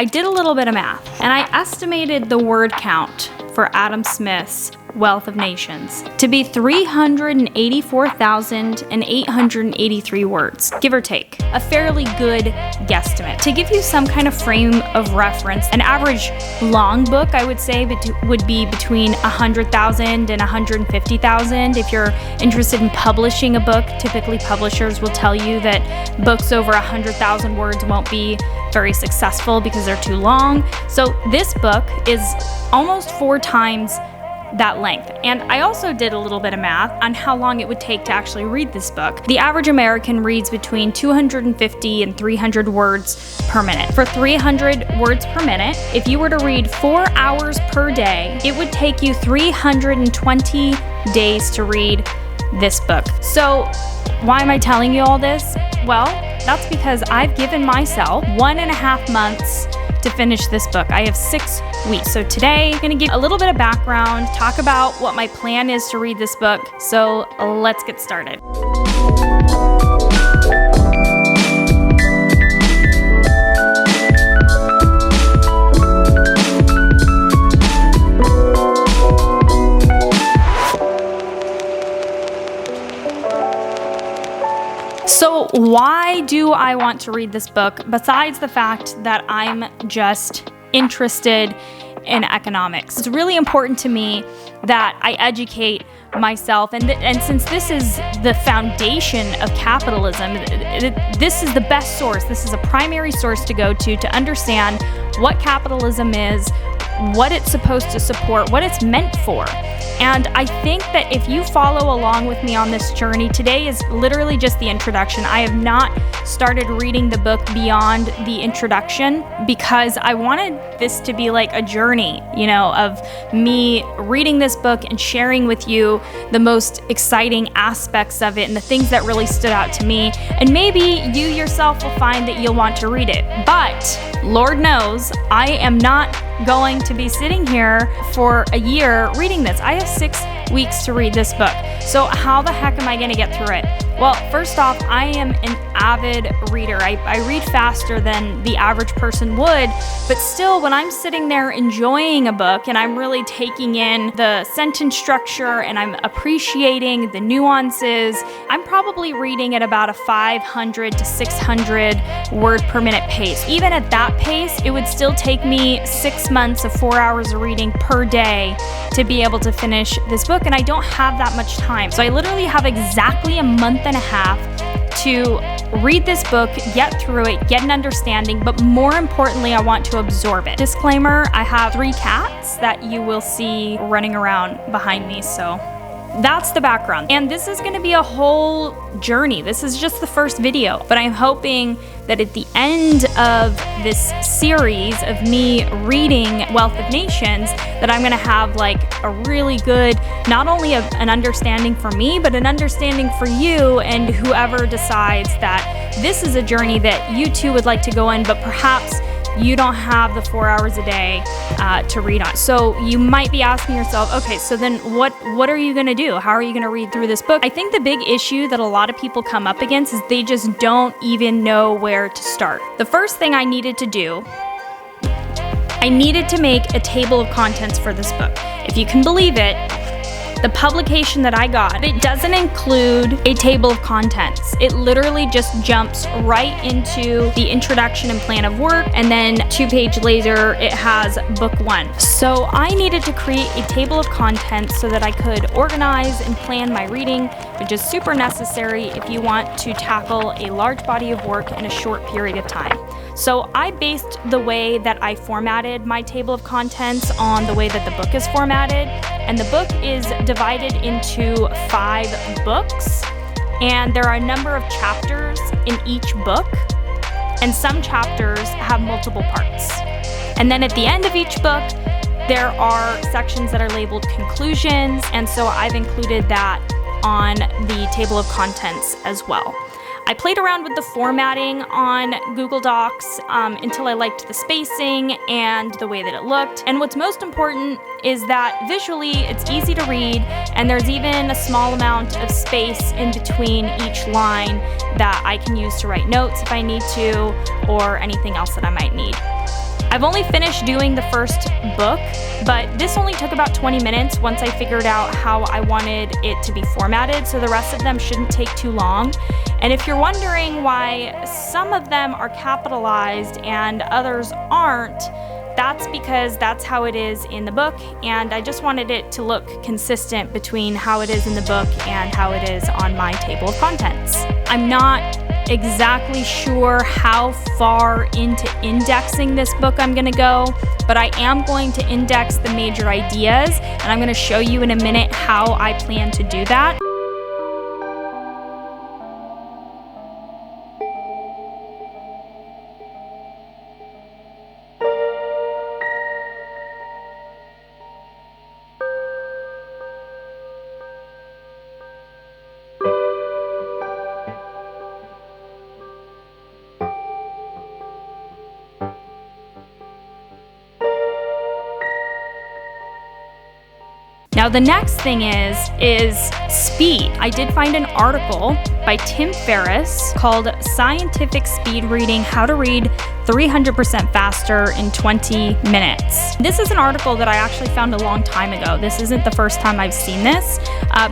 I did a little bit of math, and I estimated the word count for Adam Smith's Wealth of Nations to be 384,883 words, give or take. A fairly good guesstimate. To give you some kind of frame of reference, an average long book, I would say, would be between 100,000 and 150,000. If you're interested in publishing a book, typically publishers will tell you that books over 100,000 words won't be very successful because they're too long. So this book is almost 4 times that length. And I also did a little bit of math on how long it would take to actually read this book. The average American reads between 250 and 300 words per minute. For 300 words per minute, if you were to read 4 hours per day, it would take you 320 days to read this book. So why am I telling you all this? Well, that's because I've given myself 1.5 months to finish this book. I have 6 weeks. So today I'm going to give a little bit of background, talk about what my plan is to read this book. So let's get started. So why do I want to read this book, besides the fact that I'm just interested in economics? It's really important to me that I educate myself, and since this is the foundation of capitalism, this is the best source. This is a primary source to go to understand what capitalism is, what it's supposed to support, what it's meant for. And I think that if you follow along with me on this journey, today is literally just the introduction. I have not started reading the book beyond the introduction because I wanted this to be like a journey, of me reading this book and sharing with you the most exciting aspects of it and the things that really stood out to me. And maybe you yourself will find that you'll want to read it. But Lord knows, I am not going to be sitting here for a year reading this. I have 6 weeks to read this book. So how the heck am I going to get through it? Well, first off, I am an avid reader. I read faster than the average person would, but still, when I'm sitting there enjoying a book and I'm really taking in the sentence structure and I'm appreciating the nuances, I'm probably reading at about a 500 to 600 word per minute pace. Even at that pace, it would still take me 6 months of 4 hours of reading per day to be able to finish this book, and I don't have that much time. So I literally have exactly a month and a half to read this book, get through it, get an understanding, but more importantly, I want to absorb it. Disclaimer, I have 3 cats that you will see running around behind me, so that's the background. And this is going to be a whole journey. This is just the first video, but I'm hoping that at the end of this series of me reading Wealth of Nations, that I'm going to have like a really good, not only an understanding for me, but an understanding for you and whoever decides that this is a journey that you too would like to go in, but perhaps you don't have the 4 hours a day to read on. So you might be asking yourself, okay, so then what are you going to do? How are you going to read through this book? I think the big issue that a lot of people come up against is they just don't even know where to start. The first thing I needed to do, I needed to make a table of contents for this book. If you can believe it, the publication that I got, it doesn't include a table of contents. It literally just jumps right into the introduction and plan of work, and then 2 pages later, it has book 1. So I needed to create a table of contents so that I could organize and plan my reading, which is super necessary if you want to tackle a large body of work in a short period of time. So I based the way that I formatted my table of contents on the way that the book is formatted. And the book is divided into 5 books. And there are a number of chapters in each book. And some chapters have multiple parts. And then at the end of each book, there are sections that are labeled conclusions. And so I've included that on the table of contents as well. I played around with the formatting on Google Docs until I liked the spacing and the way that it looked. And what's most important is that visually it's easy to read, and there's even a small amount of space in between each line that I can use to write notes if I need to, or anything else that I might need. I've only finished doing the first book, but this only took about 20 minutes once I figured out how I wanted it to be formatted, so the rest of them shouldn't take too long. And if you're wondering why some of them are capitalized and others aren't, that's because that's how it is in the book, and I just wanted it to look consistent between how it is in the book and how it is on my table of contents. I'm not exactly sure how far into indexing this book I'm gonna go, but I am going to index the major ideas, and I'm gonna show you in a minute how I plan to do that. Now the next thing is speed. I did find an article by Tim Ferriss called Scientific Speed Reading: How to Read 300% Faster in 20 Minutes. This is an article that I actually found a long time ago. This isn't the first time I've seen this,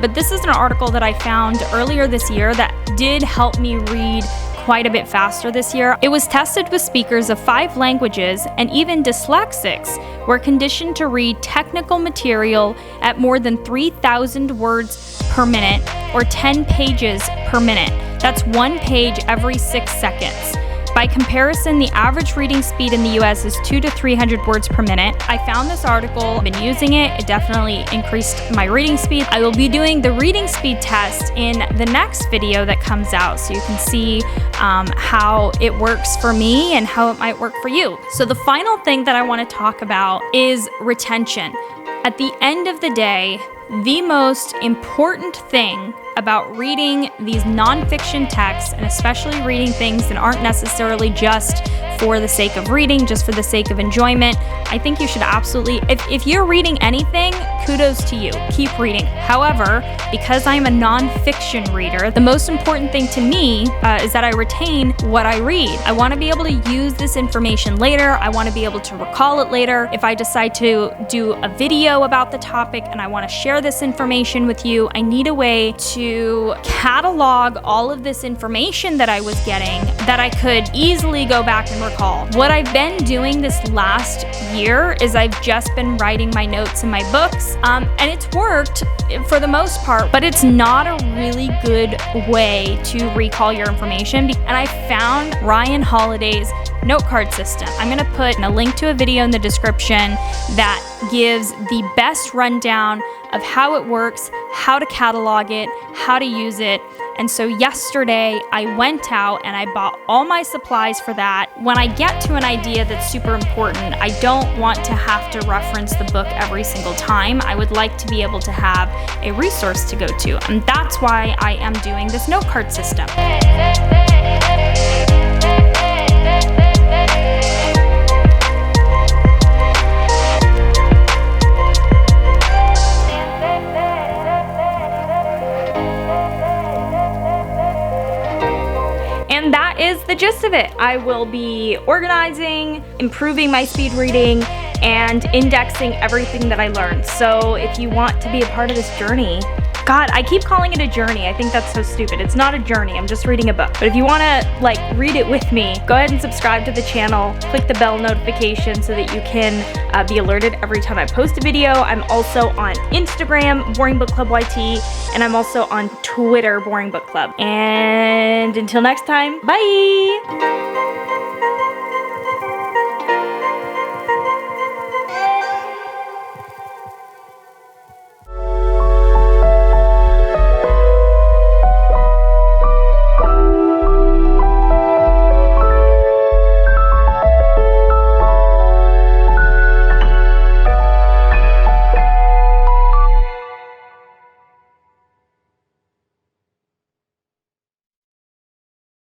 but this is an article that I found earlier this year that did help me read quite a bit faster this year. It was tested with speakers of 5 languages, and even dyslexics were conditioned to read technical material at more than 3,000 words per minute, or 10 pages per minute. That's 1 page every 6 seconds. By comparison, the average reading speed in the US is 200 to 300 words per minute. I found this article, I've been using it. It definitely increased my reading speed. I will be doing the reading speed test in the next video that comes out, so you can see how it works for me and how it might work for you. So the final thing that I want to talk about is retention. At the end of the day, the most important thing about reading these nonfiction texts, and especially reading things that aren't necessarily just for the sake of reading, just for the sake of enjoyment, I think you should absolutely, if you're reading anything, kudos to you, keep reading. However, because I'm a nonfiction reader, the most important thing to me is that I retain what I read. I want to be able to use this information later. I want to be able to recall it later. If I decide to do a video about the topic and I want to share this information with you, I need a way to catalog all of this information that I was getting that I could easily go back and recall. What I've been doing this last year is I've just been writing my notes in my books, and it's worked for the most part, but it's not a really good way to recall your information. And I found Ryan Holiday's note card system. I'm gonna put a link to a video in the description that gives the best rundown of how it works, how to catalog it, how to use it. And so yesterday I went out and I bought all my supplies for that. When I get to an idea that's super important, I don't want to have to reference the book every single time. I would like to be able to have a resource to go to. And that's why I am doing this note card system. And that is the gist of it. I will be organizing, improving my speed reading, and indexing everything that I learned. So if you want to be a part of this journey, God, I keep calling it a journey. I think that's so stupid. It's not a journey, I'm just reading a book. But if you wanna read it with me, go ahead and subscribe to the channel, click the bell notification so that you can be alerted every time I post a video. I'm also on Instagram, Boring Book Club YT, and I'm also on Twitter, Boring Book Club. And until next time, bye!